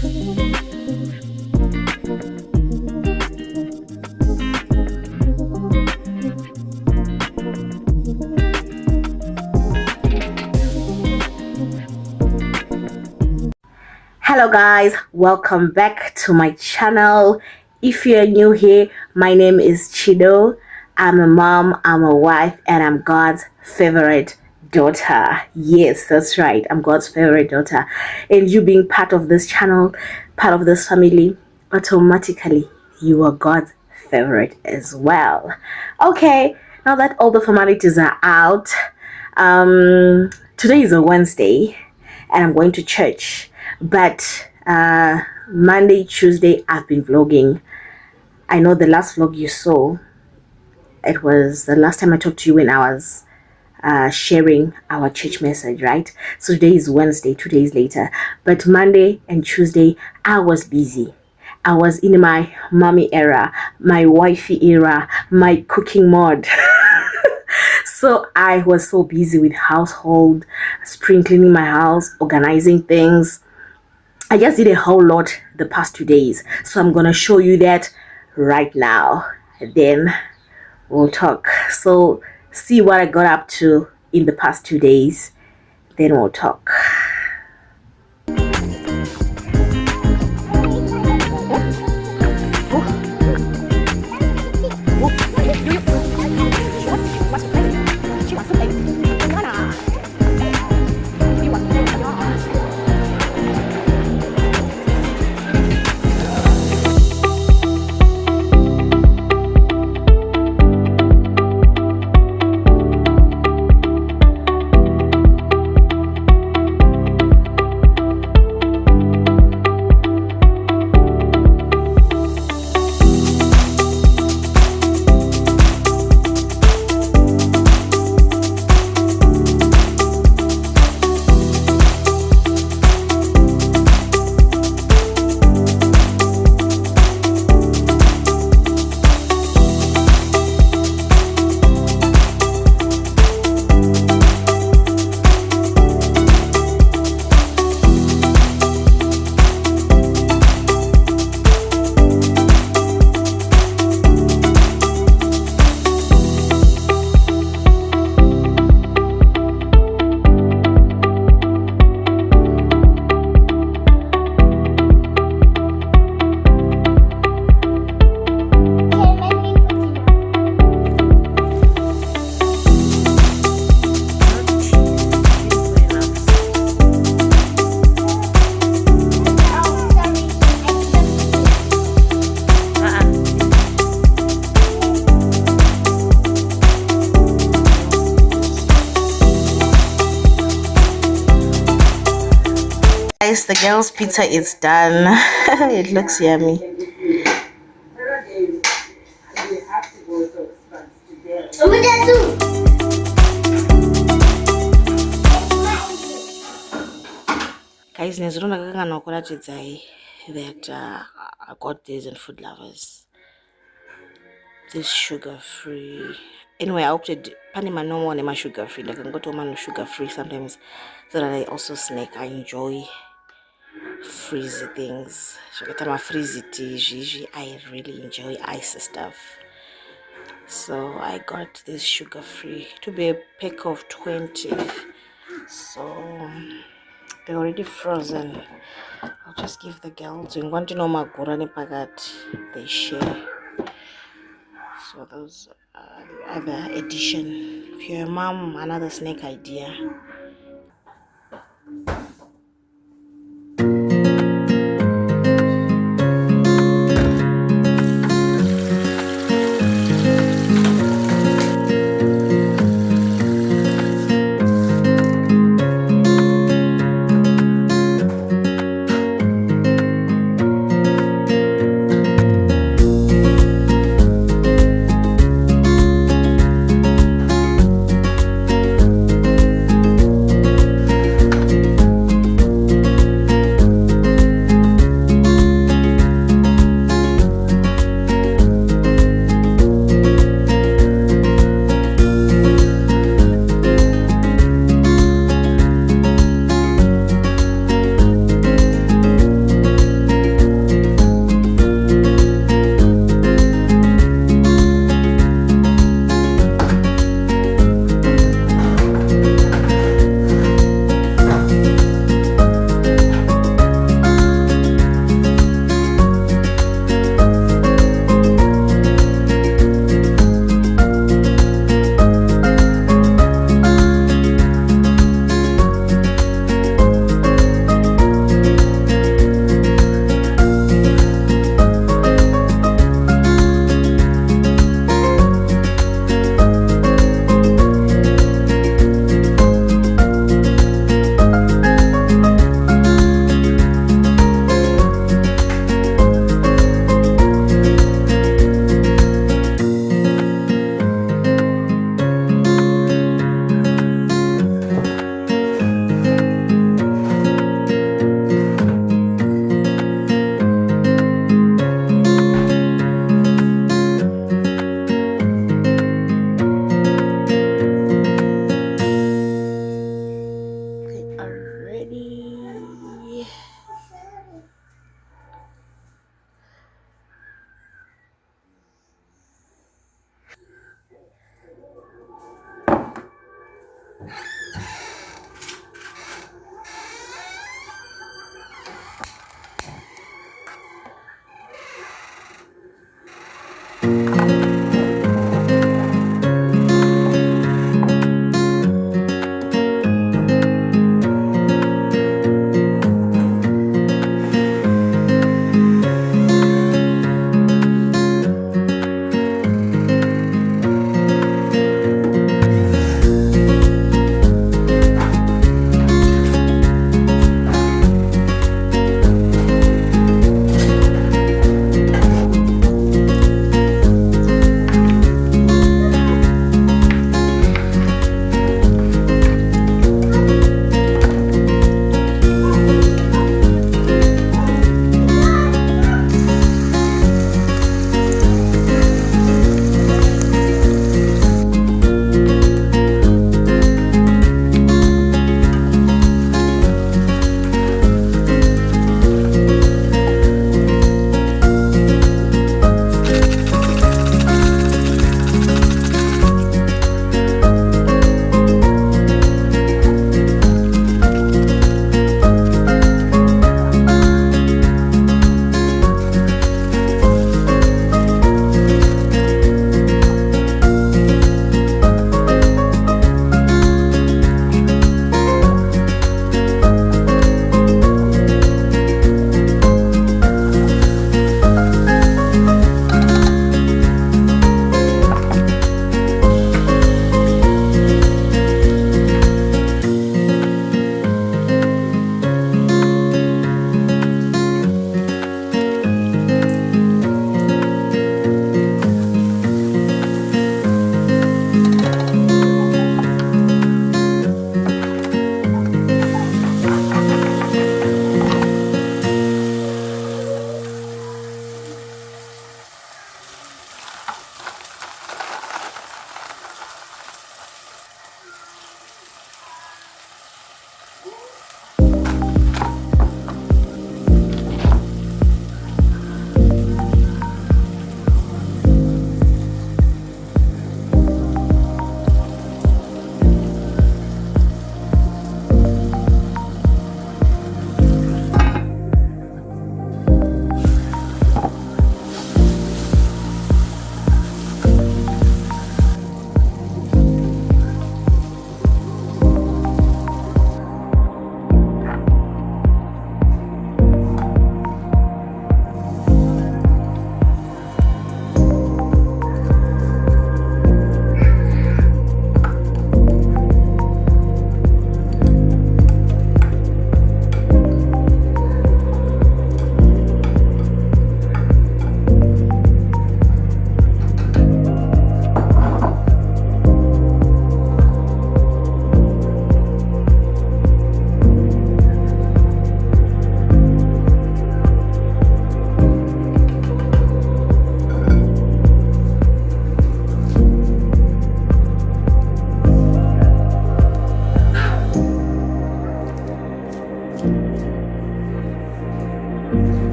Hello guys, welcome back to my channel. If you're new here, my name is Chido. I'm a mom, I'm a wife, and I'm God's favorite daughter. Yes, that's right, I'm God's favorite daughter. And you being part of this channel, part of this family, automatically you are God's favorite as well. Okay, now that all the formalities are out, today is a Wednesday and I'm going to church. But Monday, Tuesday, I've been vlogging. I know the last vlog you saw, it was the last time I talked to you when I was sharing our church message, right? So today is Wednesday, 2 days later. But Monday and Tuesday, I was busy. I was in my mommy era, my wifey era, my cooking mode. So I was so busy with household, spring cleaning my house, organizing things. I just did a whole lot the past 2 days, so I'm gonna show you that right now. Then we'll talk. So see what I got up to in the past 2 days, then we'll talk. Guys, the girls' pizza is done. It looks yummy. Guys, that I got this in Food Lovers. This sugar-free. Anyway, I opted Panama no one am sugar-free. Like I can go to one sugar-free sometimes, so that I also snack. I enjoy freezy things. I really enjoy ice stuff. So I got this sugar-free to be a pack of 20. So they're already frozen. I'll just give the girls in want to know my gurani pagat they share. So those are the other edition. If you're a mom, another snack idea.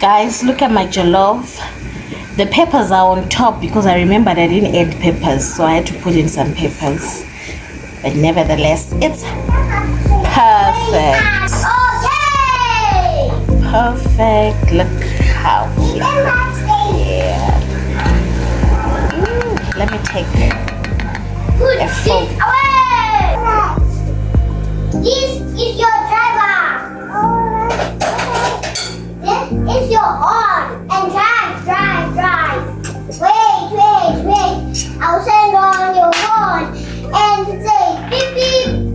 Guys, look at my jollof. The peppers are on top because I remembered I didn't add peppers, so I had to put in some peppers. But nevertheless, it's perfect. Perfect. Look how cute. Yeah. Let me take a photo. This is your driver. This is your horn. And drive. Wait. I'll send on your horn and say beep beep.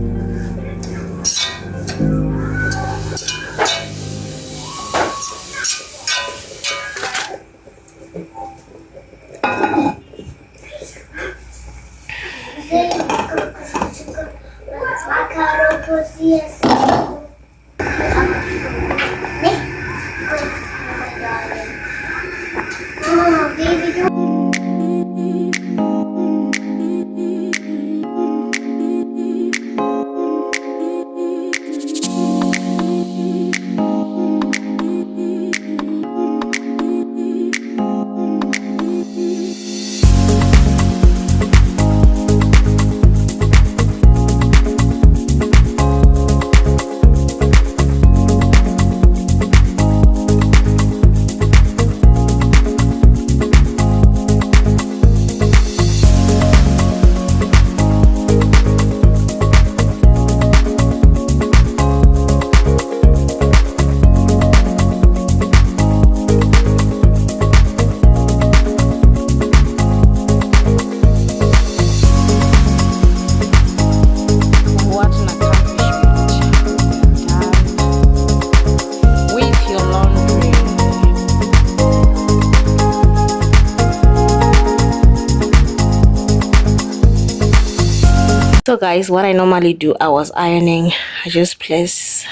So guys, what I normally do, I was ironing. I just place,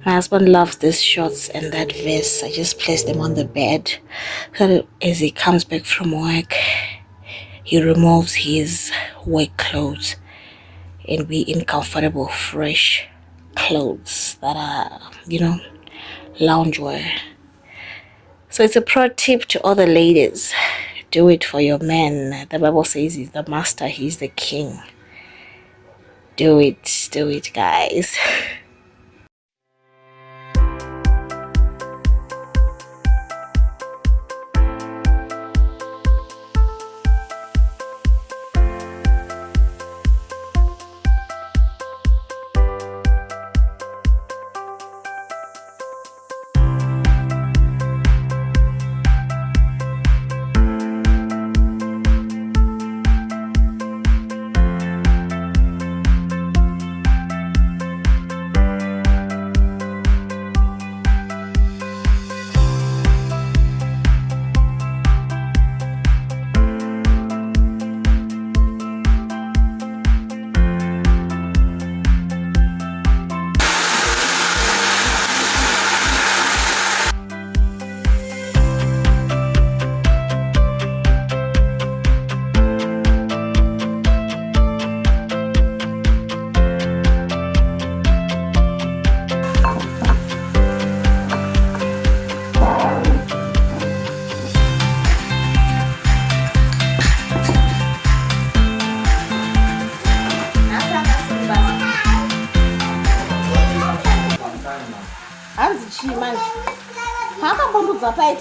my husband loves these shorts and that vest. I just place them on the bed so that as he comes back from work, he removes his work clothes and be in comfortable, fresh clothes that are, loungewear. So it's a pro tip to all the ladies. Do it for your man. The Bible says he's the master, he's the king. Do it, guys.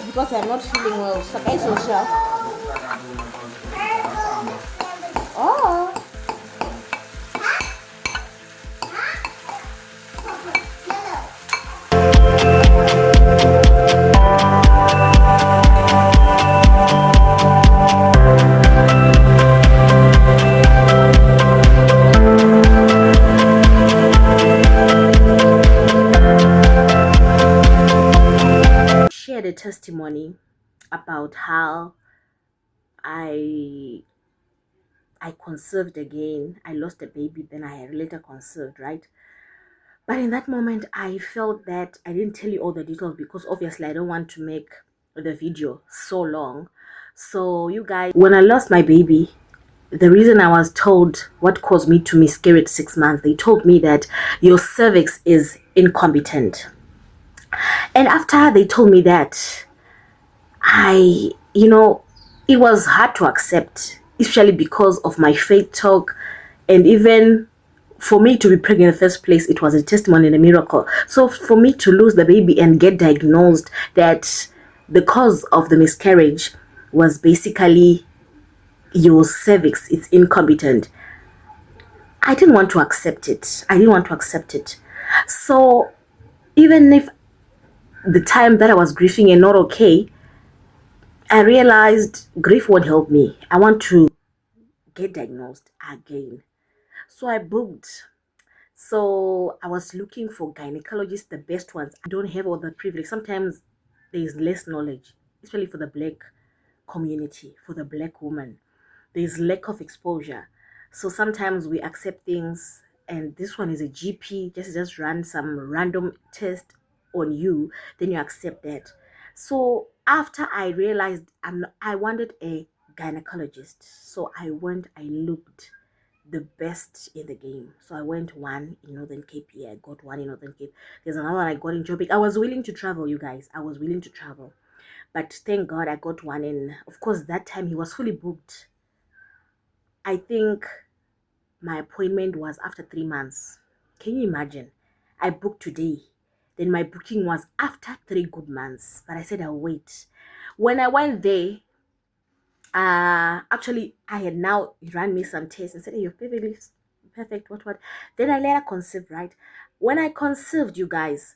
Because I'm not feeling well. Oh. Shared a testimony about how I conceived again. I lost a baby, then I later conceived, right? But in that moment, I felt that I didn't tell you all the details because obviously I don't want to make the video so long. So you guys, when I lost my baby, the reason I was told what caused me to miscarry at 6 months, they told me that your cervix is incompetent. And after they told me that, it was hard to accept, especially because of my faith talk. And even for me to be pregnant in the first place, it was a testimony and a miracle. So for me to lose the baby and get diagnosed that the cause of the miscarriage was basically your cervix, it's incompetent, I didn't want to accept it. So even if the time that I was grieving and not okay, I realized grief won't help me. I want to get diagnosed again. So I booked. So I was looking for gynecologists, the best ones. I don't have all the privilege. Sometimes there is less knowledge, especially for the black community, for the black woman. There is lack of exposure. So sometimes we accept things, and this one is a GP, just run some random test on you, then you accept that. So after I realized I wanted a gynecologist, so I looked the best in the game. So I went one in Northern Cape. Yeah, I got one in Northern Cape. There's another one I got in Joburg. I was willing to travel, you guys. I was willing to travel. But thank God I got one in, of course, that time he was fully booked. I think my appointment was after 3 months. Can you imagine? I booked today. Then my booking was after 3 good months. But I said I'll wait. When I went there, actually I had now ran me some tests and said, hey, you're perfectly perfect, what. Then I later conceived, right? When I conceived, you guys,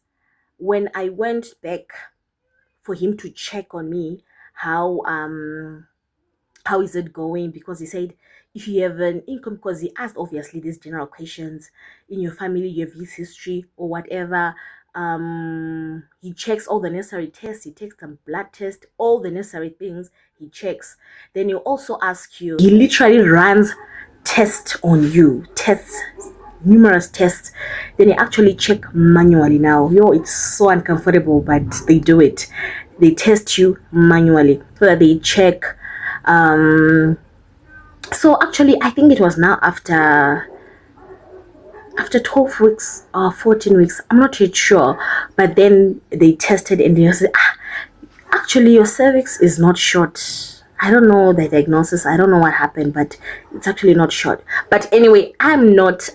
when I went back for him to check on me, how is it going, because he said if you have an income, because he asked obviously these general questions in your family, you have his history or whatever. He checks all the necessary tests, he takes some blood test, all the necessary things he checks. Then he'll also ask you, he literally runs tests on you, numerous tests. Then he actually check manually. Now it's so uncomfortable, but they do it. They test you manually so that they check. So actually I think it was now after 12 weeks or 14 weeks, I'm not yet sure, but then they tested and they said, actually your cervix is not short. I don't know the diagnosis, I don't know what happened, but it's actually not short. But anyway, I'm not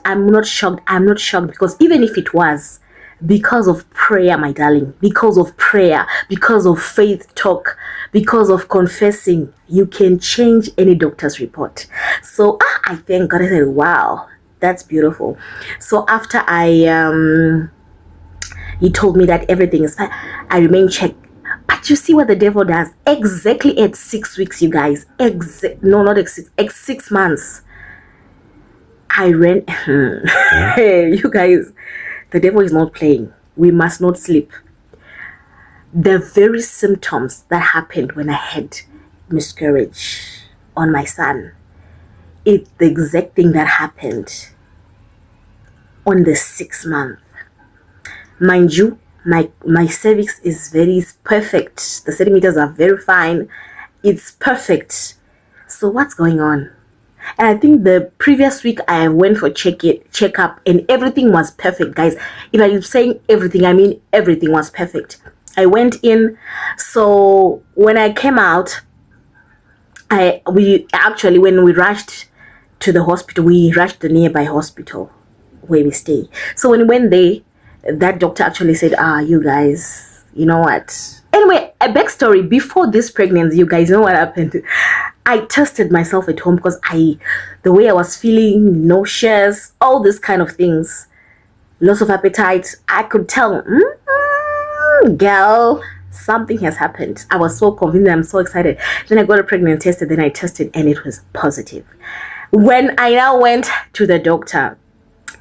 shocked, because even if it was, because of prayer, my darling, because of prayer, because of faith talk, because of confessing, you can change any doctor's report. So I thank God. I said, wow, that's beautiful. So after he told me that everything is fine, I remain checked. But you see what the devil does? Exactly at 6 weeks, you guys. Not 6 months. I ran. Hey, you guys, the devil is not playing. We must not sleep. The very symptoms that happened when I had miscarriage on my son, it's the exact thing that happened on the 6th month. Mind you, my cervix is perfect. The centimeters are very fine. It's perfect. So what's going on? And I think the previous week I went for checkup and everything was perfect, guys. If I'm saying everything, I mean everything was perfect. I went in. So when I came out, when we rushed to the hospital, we rushed the nearby hospital where we stay. So when we went there, that doctor actually said, you guys, you know what? Anyway, a backstory. Before this pregnancy, you guys know what happened. I tested myself at home because the way I was feeling, nauseous, all these kind of things, loss of appetite, I could tell, girl, something has happened. I was so convinced, I'm so excited. Then I got a pregnancy test, and then I tested and it was positive. When I now went to the doctor,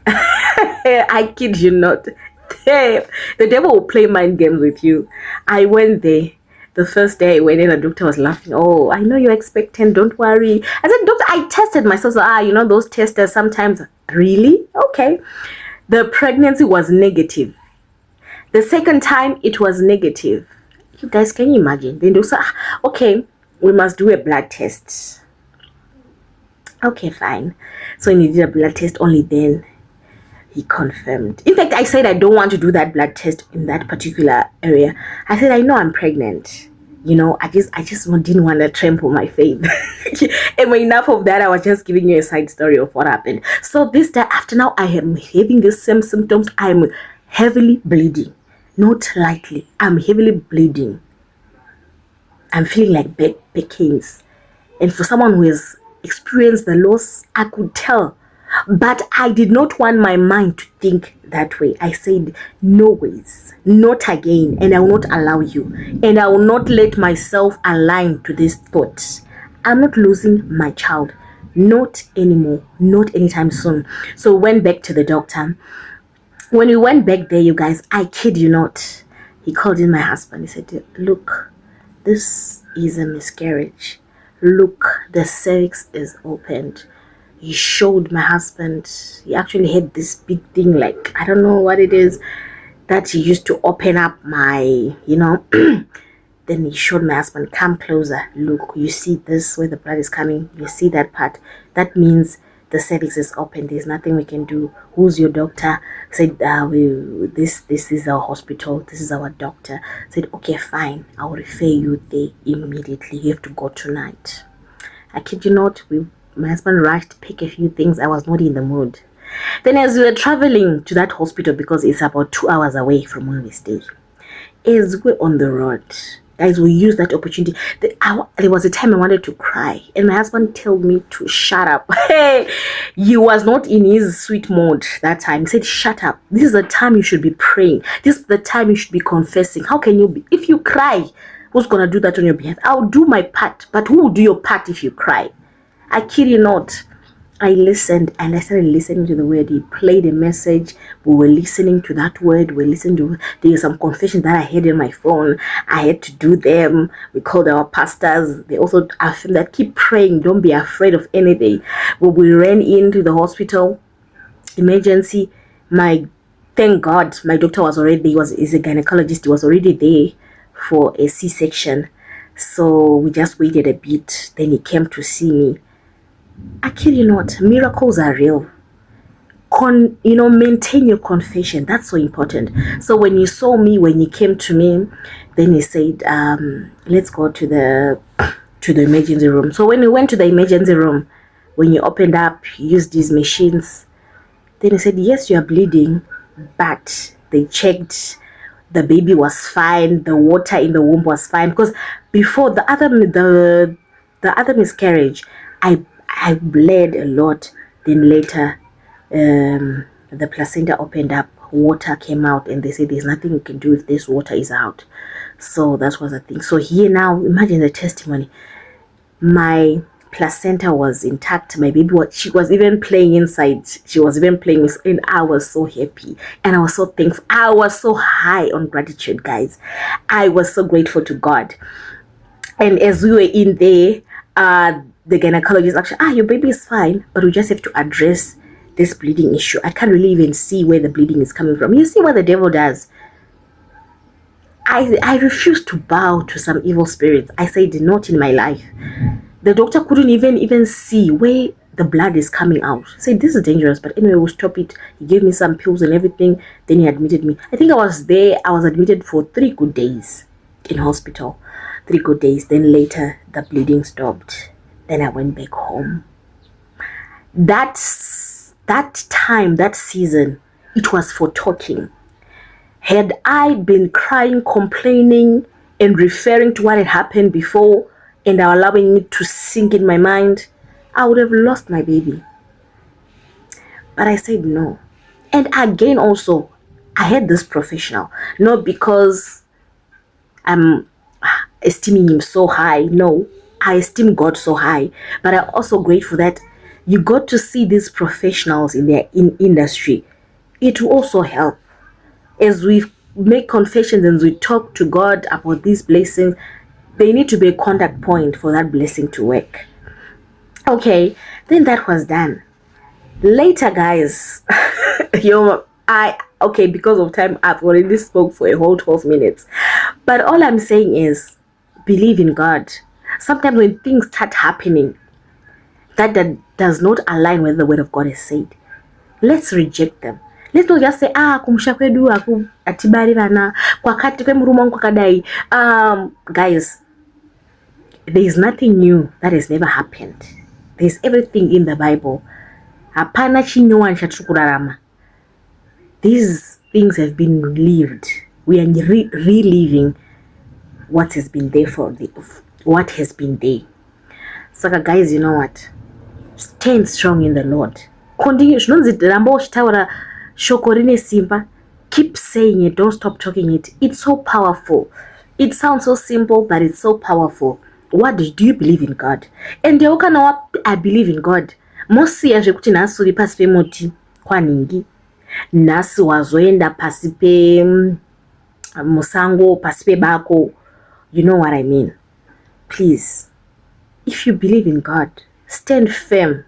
I kid you not, the devil will play mind games with you. I went there. The first day I went in, the doctor was laughing. Oh, I know you're expectant, don't worry. I said, doctor, I tested myself. So, those tests sometimes. Really? Okay. The pregnancy was negative. The second time, it was negative. You guys, can you imagine? Then they said, okay, we must do a blood test. Okay, fine. So when you did a blood test, only then he confirmed. In fact, I said I don't want to do that blood test in that particular area. I said I know I'm pregnant. I just didn't want to trample my faith. And enough of that, I was just giving you a side story of what happened. So this day after now, I am having the same symptoms. I'm heavily bleeding. Not lightly. I'm heavily bleeding. I'm feeling like back pains. And for someone who has experienced the loss, I could tell. But I did not want my mind to think that way. I said, no ways, not again, and I will not allow you. And I will not let myself align to these thoughts. I'm not losing my child. Not anymore. Not anytime soon. So we went back to the doctor. When we went back there, you guys, I kid you not, he called in my husband. He said, look, this is a miscarriage. Look, the cervix is opened. He showed my husband. He actually had this big thing, like, I don't know what it is, that he used to open up my, Then he showed my husband, come closer. Look, you see this, where the blood is coming? You see that part? That means the cervix is open. There's nothing we can do. Who's your doctor? Said, this is our hospital. This is our doctor. Said, okay, fine. I'll refer you there immediately. You have to go tonight. I kid you not, my husband rushed to pick a few things. I was not in the mood. Then as we were traveling to that hospital, because it's about 2 hours away from where we stay, as we're on the road, guys, we used that opportunity. There was a time I wanted to cry, and my husband told me to shut up. Hey, he was not in his sweet mode that time. He said, shut up. This is the time you should be praying. This is the time you should be confessing. How can you be? If you cry, who's going to do that on your behalf? I'll do my part, but who will do your part if you cry? I kid you not. I listened, and I started listening to the word. He played a message. We were listening to that word. We listened to, there were some confessions that I had in my phone. I had to do them. We called our pastors. They also affirmed that keep praying. Don't be afraid of anything. When we ran into the hospital, emergency, thank God, my doctor was already, he's a gynecologist. He was already there for a C-section. So we just waited a bit. Then he came to see me. I kid you not, miracles are real. Maintain your confession. That's so important. So when you saw me, when you came to me, then he said, let's go to the emergency room. So when we went to the emergency room, when you opened up, you used these machines. Then he said, yes, you are bleeding, but they checked. The baby was fine. The water in the womb was fine. Because before the other miscarriage, I bled a lot. Then later, the placenta opened up, water came out, and they said there's nothing you can do if this water is out. So that was the thing. So here now, imagine the testimony. My placenta was intact. My baby she was even playing inside. She was even playing with, and I was so happy, and I was so thankful. I was so high on gratitude, guys. I was so grateful to God. And as we were in there, the gynecologist actually, your baby is fine, but we just have to address this bleeding issue. I can't really even see where the bleeding is coming from. You see what the devil does? I refused to bow to some evil spirits. I said, not in my life. The doctor couldn't even see where the blood is coming out. He said, this is dangerous, but anyway, we'll stop it. He gave me some pills and everything. Then he admitted me. I think I was admitted for 3 good days in hospital. 3 good days. Then later, the bleeding stopped. Then I went back home. That time, that season, it was for talking. Had I been crying, complaining, and referring to what had happened before, and allowing it to sink in my mind, I would have lost my baby. But I said no. And again also, I had this professional. Not because I'm esteeming him so high. No, I esteem God so high. But I'm also grateful that you got to see these professionals in their industry. It will also help. As we make confessions and we talk to God about these blessings, they need to be a contact point for that blessing to work. Okay, then that was done. Later, guys, because of time, I've already spoke for a whole 12 minutes. But all I'm saying is, believe in God. Sometimes when things start happening that does not align with the word of God has said, let's reject them. Let's not just say kumusha kwedu atibarirana kwakati kwemurume wangu kwakadai. Guys, there is nothing new that has never happened. There's everything in the Bible. Hapana chinyowani chatiri kurarama. These things have been lived. We are reliving what has been there what has been there. So guys, you know what? Stand strong in the Lord. Continue. Keep saying it. Don't stop talking it. It's so powerful. It sounds so simple, but it's so powerful. What do you believe in God? And I believe in God. Mosi kuti nasu pasi pe moti kwaningi. Nasu wazoenda pasi pe musango, pasi pe bako. You know what I mean? Please, if you believe in God, stand firm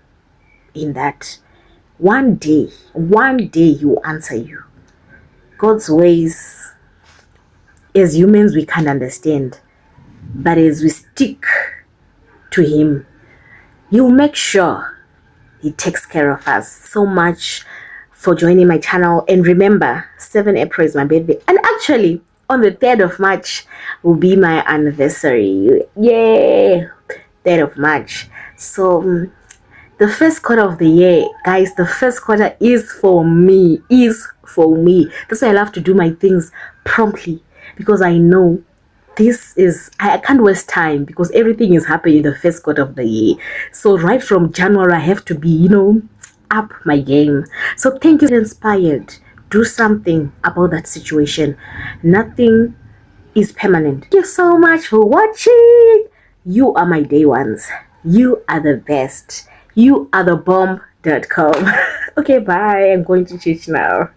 in that. One day He will answer you. God's ways, as humans, we can't understand. But as we stick to Him, He will make sure He takes care of us. So much for joining my channel. And remember, 7 April is my birthday. And actually, on the 3rd of March will be my anniversary. Yay! 3rd of March. So, the first quarter of the year, guys, the first quarter is for me. That's why I love to do my things promptly. Because I know I can't waste time because everything is happening in the first quarter of the year. So right from January, I have to be, up my game. So thank you, inspired. Do something about that situation. Nothing is permanent. Thank you so much for watching. You are my day ones. You are the best. You are the bomb.com. Okay, bye. I'm going to church now.